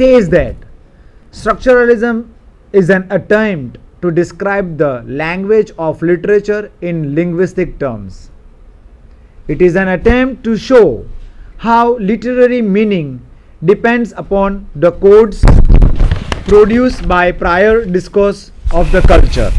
says that structuralism is an attempt to describe the language of literature in linguistic terms. It is an attempt to show how literary meaning depends upon the codes produced by prior discourse of the culture.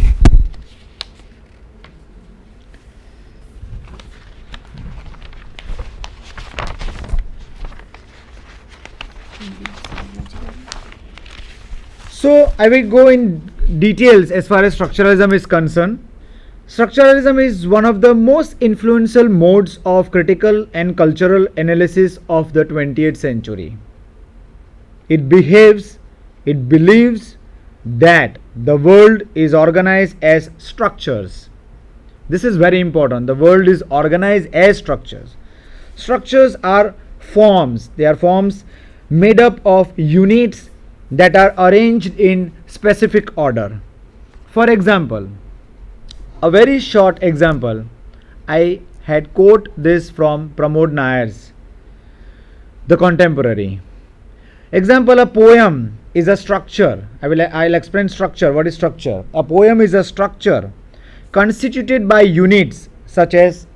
So I will go in details as far as structuralism is concerned. Structuralism is one of the most influential modes of critical and cultural analysis of the 20th century. It believes that the world is organized as structures. This is very important. The world is organized as structures. Structures are forms. They are forms made up of units that are arranged in specific order. For example, a very short example, I had quote this from Pramod Nair's The Contemporary. Example, a poem is a structure. I'll explain structure. What is structure? A poem is a structure constituted by units such as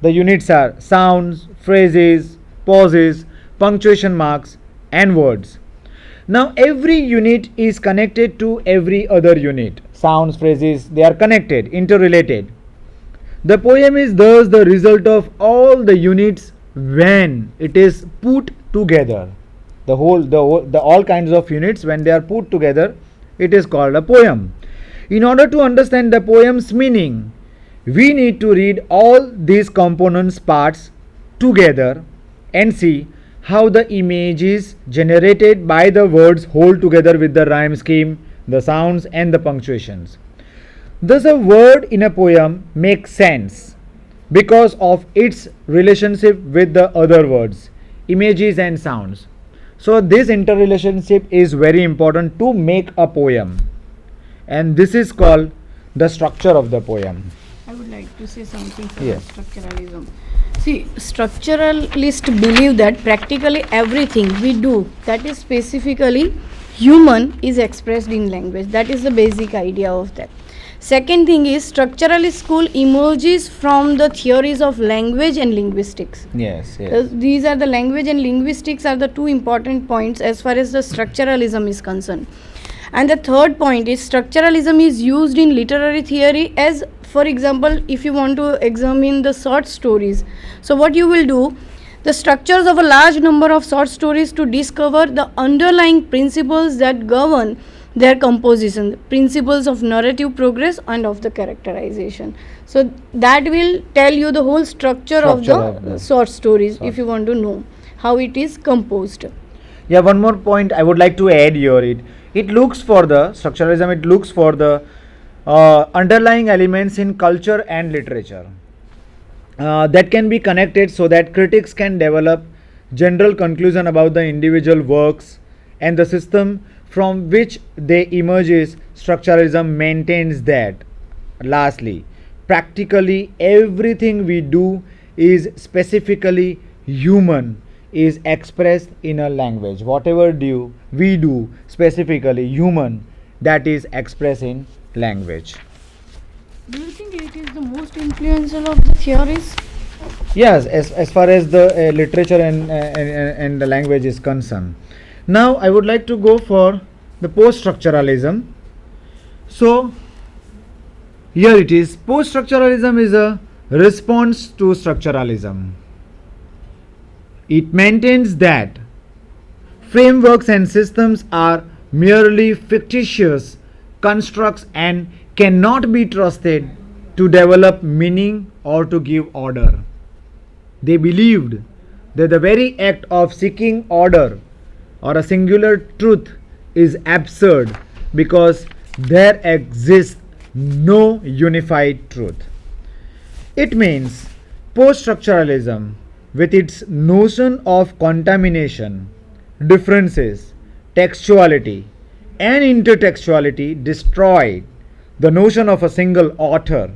the units are sounds, phrases, pauses, punctuation marks and words. Now every unit is connected to every other unit. Sounds, phrases, they are connected, interrelated. The poem is thus the result of all the units when it is put together. The all kinds of units, when they are put together, it is called a poem. In order to understand the poem's meaning, we need to read all these components parts together and see how the images generated by the words hold together with the rhyme scheme, the sounds and the punctuations. Thus a word in a poem makes sense because of its relationship with the other words, images and sounds. So this interrelationship is very important to make a poem, and this is called the structure of the poem. I would like to say something for Yes. structuralism. See, structuralists believe that practically everything we do that is specifically human is expressed in language. That is the basic idea of that. Second thing is, structuralist school emerges from the theories of language and linguistics. Yes. These are the language and linguistics are the two important points as far as the structuralism is concerned. And the third point is, structuralism is used in literary theory as, for example, if you want to examine the short stories. So what you will do, the structures of a large number of short stories to discover the underlying principles that govern their composition, principles of narrative progress and of the characterization. So that will tell you the whole structure of the short stories if you want to know how it is composed. Yeah, one more point I would like to add here. It looks for the structuralism, it looks for the underlying elements in culture and literature that can be connected so that critics can develop general conclusion about the individual works and the system from which they emerges. Structuralism maintains that, lastly, practically everything we do is specifically human, is expressed in a language. Whatever we do specifically human, that is expressed in language. Do you think it is the most influential of the theories? Yes, as far as the literature and the language is concerned. Now I would like to go for the post-structuralism. So here it is. Post-structuralism is a response to structuralism. It maintains that frameworks and systems are merely fictitious constructs and cannot be trusted to develop meaning or to give order. They believed that the very act of seeking order or a singular truth is absurd because there exists no unified truth. It means post-structuralism, with its notion of contamination, differences, textuality and intertextuality, destroyed the notion of a single author,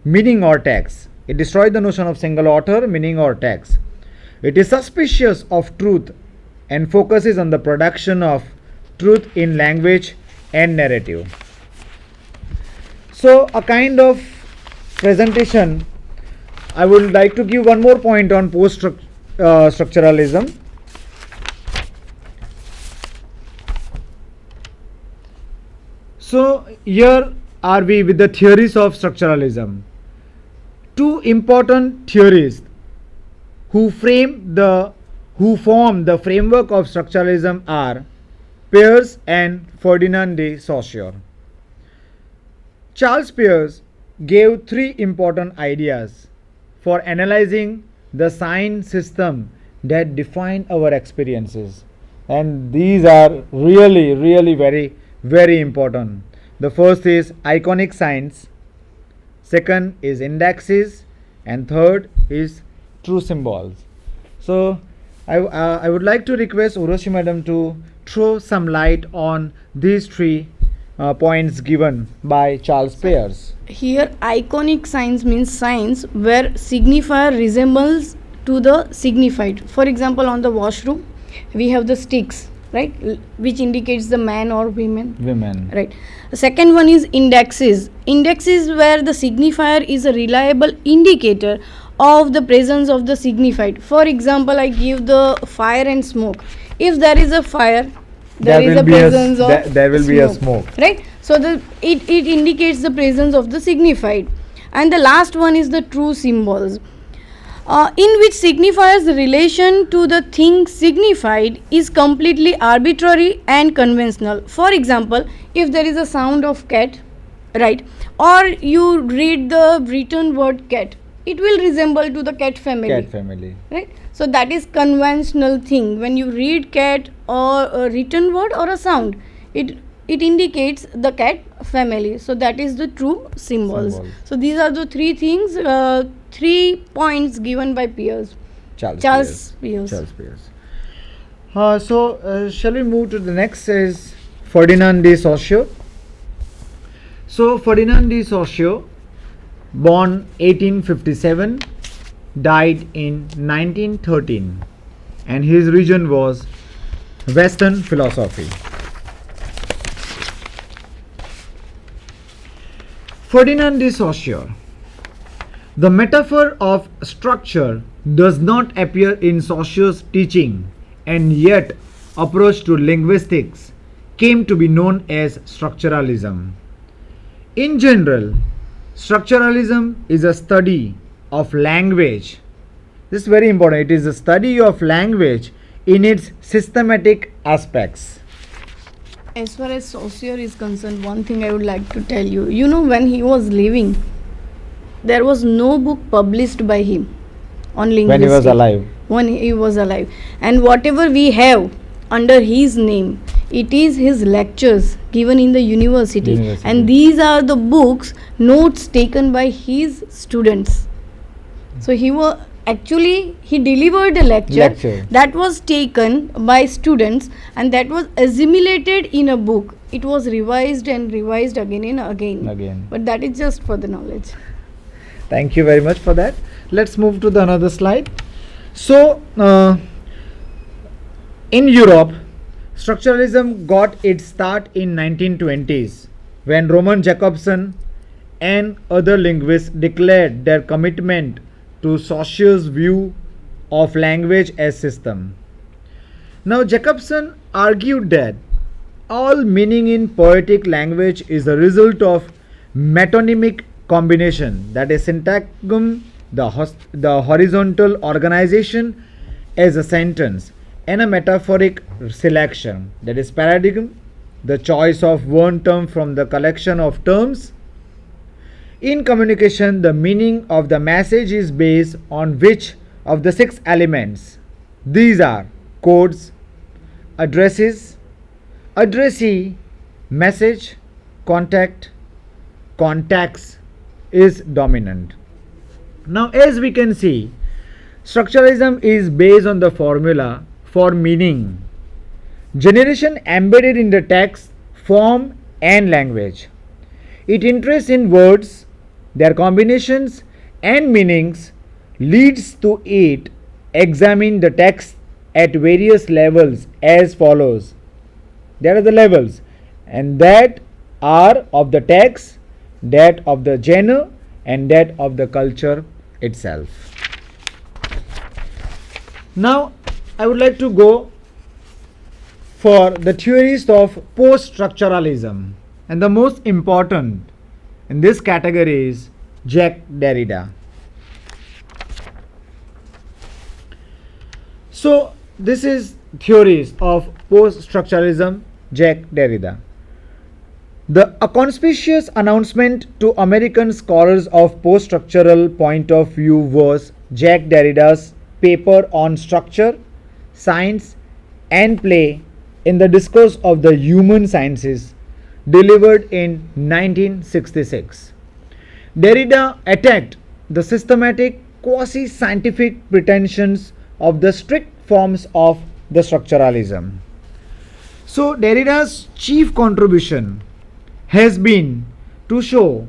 meaning or text. It destroyed the notion of single author, meaning or text. It is suspicious of truth and focuses on the production of truth in language and narrative. So, a kind of presentation, I would like to give one more point on post-structuralism. So, here are we with the theories of structuralism. Two important theories who form the framework of structuralism are Peirce and Ferdinand Di Saussure. Charles Peirce gave three important ideas for analyzing the sign system that define our experiences, and these are really very important. The first is iconic signs, second is indexes, and third is true symbols. So I would like to request Uroshi madam to throw some light on these three points given by Charles Peirce. Here, iconic signs means signs where signifier resembles to the signified. For example, on the washroom, we have the sticks, right, which indicates the man or women. Right. The second one is indexes. Indexes where the signifier is a reliable indicator of the presence of the signified. For example, I give the fire and smoke. If there is a fire, there is a presence of there will be a smoke, right? So it indicates the presence of the signified. And the last one is the true symbols, in which signifiers relation to the thing signified is completely arbitrary and conventional. For example, if there is a sound of cat, right, or you read the written word cat, it will resemble to the cat family, right? So that is conventional thing. When you read cat or a written word or a sound, it indicates the cat family. So that is the true symbols. So these are the three things, 3 points given by Peirce. Charles Peirce. Shall we move to the next is Ferdinand Di Saussure. So Ferdinand Di Saussure, born 1857, died in 1913, and his region was Western philosophy. Ferdinand Di Saussure. The metaphor of structure does not appear in Saussure's teaching, and yet approach to linguistics came to be known as structuralism. In general, structuralism is a study of language. This is very important. It is a study of language in its systematic aspects. As far as Saussure is concerned, one thing I would like to tell you. You know, when he was living, there was no book published by him on linguistics. When he was alive. When he was alive. And whatever we have under his name, it is his lectures given in the university. And these are the books, notes taken by his students. So he delivered a lecture that was taken by students, and that was assimilated in a book. It was revised and revised again and again. But that is just for the knowledge. Thank you very much for that. Let's move to the another slide. So in Europe, structuralism got its start in 1920s when Roman Jacobson and other linguists declared their commitment to Saussure's view of language as system. Now Jacobson argued that all meaning in poetic language is the result of metonymic combination, that is syntagm, the horizontal organization as a sentence, and a metaphoric selection, that is paradigm, the choice of one term from the collection of terms. In communication, the meaning of the message is based on which of the 6 elements? These are codes, addresses, addressee, message, contact, contacts is dominant. Now, as we can see, structuralism is based on the formula for meaning, generation embedded in the text, form and language. It interests in words, their combinations and meanings, leads to it examine the text at various levels as follows. There are the levels, and that are of the text, that of the genre, and that of the culture itself. Now, I would like to go for the theories of post-structuralism, and the most important in this category is Jacques Derrida. So, this is theories of post-structuralism, Jacques Derrida. A conspicuous announcement to American scholars of post-structural point of view was Jacques Derrida's paper on structure, science, and play in the Discourse of the Human Sciences, delivered in 1966. Derrida attacked the systematic, quasi-scientific pretensions of the strict forms of the structuralism. So, Derrida's chief contribution has been to show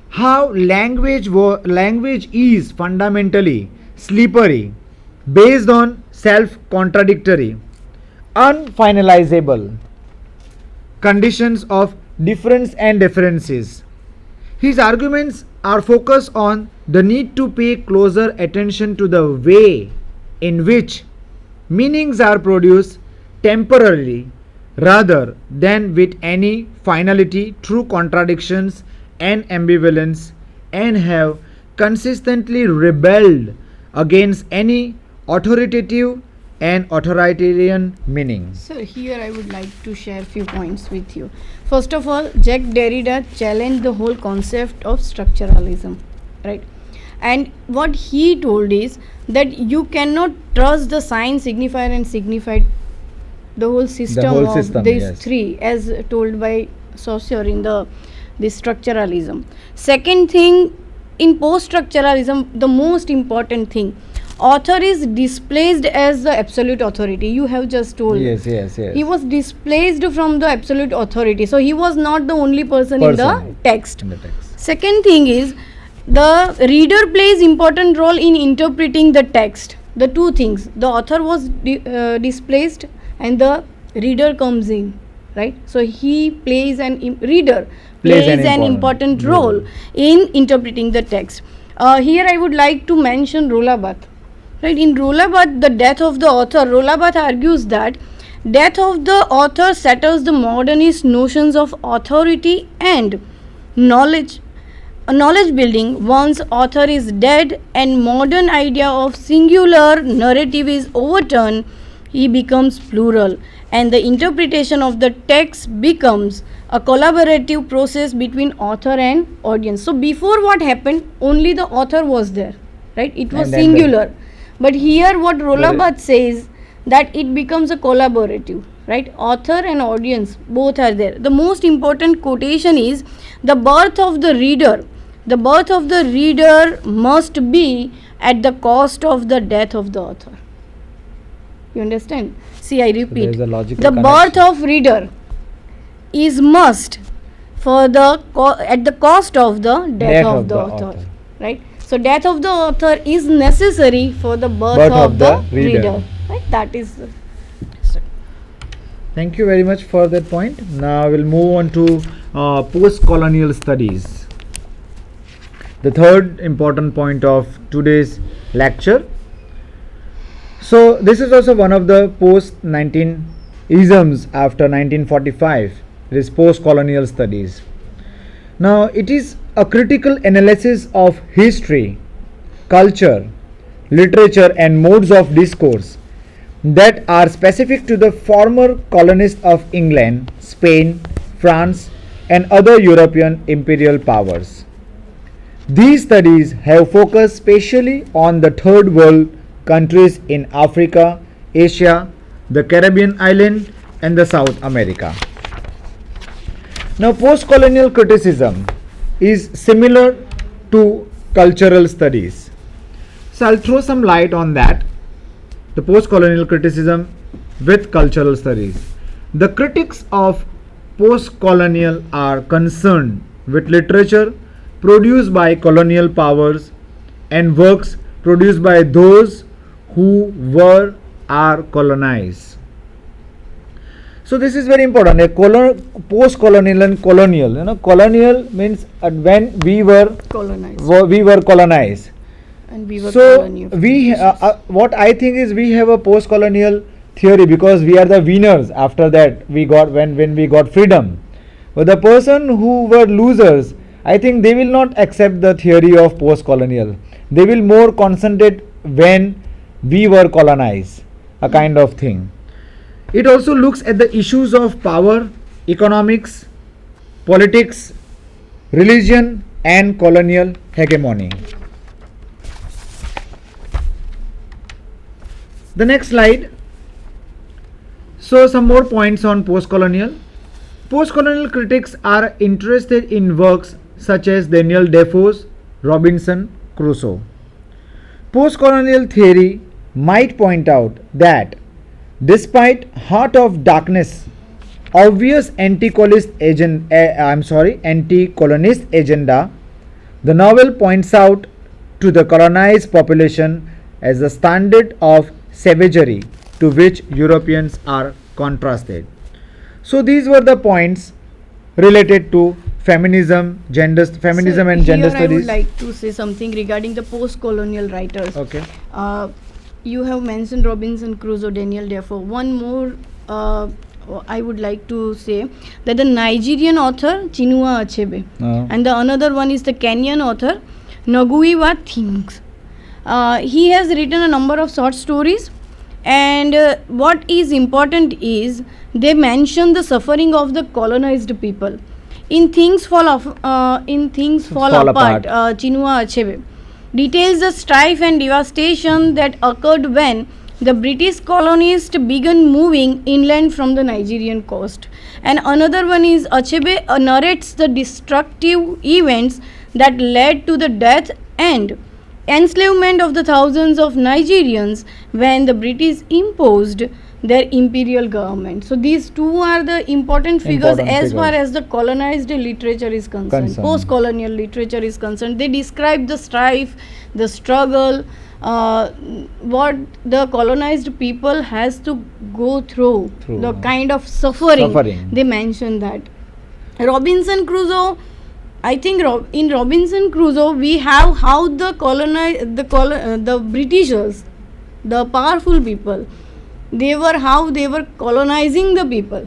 how language is fundamentally slippery, based on self-contradictory, unfinalizable conditions of difference and differences. His arguments are focused on the need to pay closer attention to the way in which meanings are produced temporarily rather than with any finality through contradictions and ambivalence, and have consistently rebelled against any authoritative and authoritarian meaning. So here I would like to share few points with you. First of all, Jacques Derrida challenged the whole concept of structuralism, right? And what he told is that you cannot trust the sign, signifier and signified, the whole system of these yes. three, as told by Saussure in the structuralism. Second thing, in post-structuralism, the most important thing, author is displaced as the absolute authority. You have just told. Yes. He was displaced from the absolute authority. So he was not the only person in the text. Second thing is, the reader plays important role in interpreting the text. The two things, the author was displaced and the reader comes in, right? So he plays reader plays an important role in interpreting the text. Here I would like to mention Rollabath. Right, in Rollabath, the death of the author, Rollabath argues that death of the author settles the modernist notions of authority and knowledge building. Once author is dead and modern idea of singular narrative is overturned, he becomes plural, and the interpretation of the text becomes a collaborative process between author and audience. So before, what happened, only the author was there, right? It was singular. But here what Rollabath says, that it becomes a collaborative, right? Author and audience both are there. The most important quotation is, the birth of the reader must be at the cost of the death of the author. You understand? See, I repeat, the birth of reader is must for at the cost of the death of the author, right? So death of the author is necessary for the birth of the reader. Right? That is. Thank you very much for that point. Now we'll move on to post-colonial studies. The third important point of today's lecture. So this is also one of the post-19 isms after 1945. It is post-colonial studies. Now it is a critical analysis of history, culture, literature and modes of discourse that are specific to the former colonists of England, Spain, France and other European imperial powers. These studies have focused specially on the third world countries in Africa, Asia, the Caribbean island and the South America. Now, post-colonial criticism is similar to cultural studies. So, I'll throw some light on that. The post-colonial criticism with cultural studies. The critics of post-colonial are concerned with literature produced by colonial powers and works produced by those who were, are colonized. So this is very important. Post-colonial and colonial. Colonial means when we were colonized. And we were So colony of we nations. what I think is we have a post-colonial theory because we are the winners. After that we got when we got freedom. But the person who were losers, I think they will not accept the theory of post-colonial. They will more concentrate when we were colonized, a kind of thing. It also looks at the issues of power, economics, politics, religion, and colonial hegemony. The next slide. So some more points on post-colonial. Post-colonial critics are interested in works such as Daniel Defoe's Robinson Crusoe. Post-colonial theory might point out that despite Heart of Darkness, obvious anti-colonist agenda, the novel points out to the colonized population as the standard of savagery to which Europeans are contrasted. So these were the points related to feminism and gender Here I would studies. like to say something regarding the post-colonial writers. Okay. You have mentioned Robinson Crusoe, Daniel Defoe. One more I would like to say that the Nigerian author Chinua Achebe and the another one is the Kenyan author Ngugi Things. He has written a number of short stories, and what is important is they mention the suffering of the colonized people. In Things Fall Apart, Chinua Achebe details the strife and devastation that occurred when the British colonists began moving inland from the Nigerian coast. And another one is Achebe narrates the destructive events that led to the death and enslavement of the thousands of Nigerians when the British imposed their imperial government. So these two are the important figures as far as the colonized literature is concerned. Post-colonial literature is concerned. They describe the strife, the struggle, what the colonized people has to go through. The kind of suffering. They mention that. Robinson Crusoe, I think in Robinson Crusoe we have how the Britishers, the powerful people, they were colonizing the people.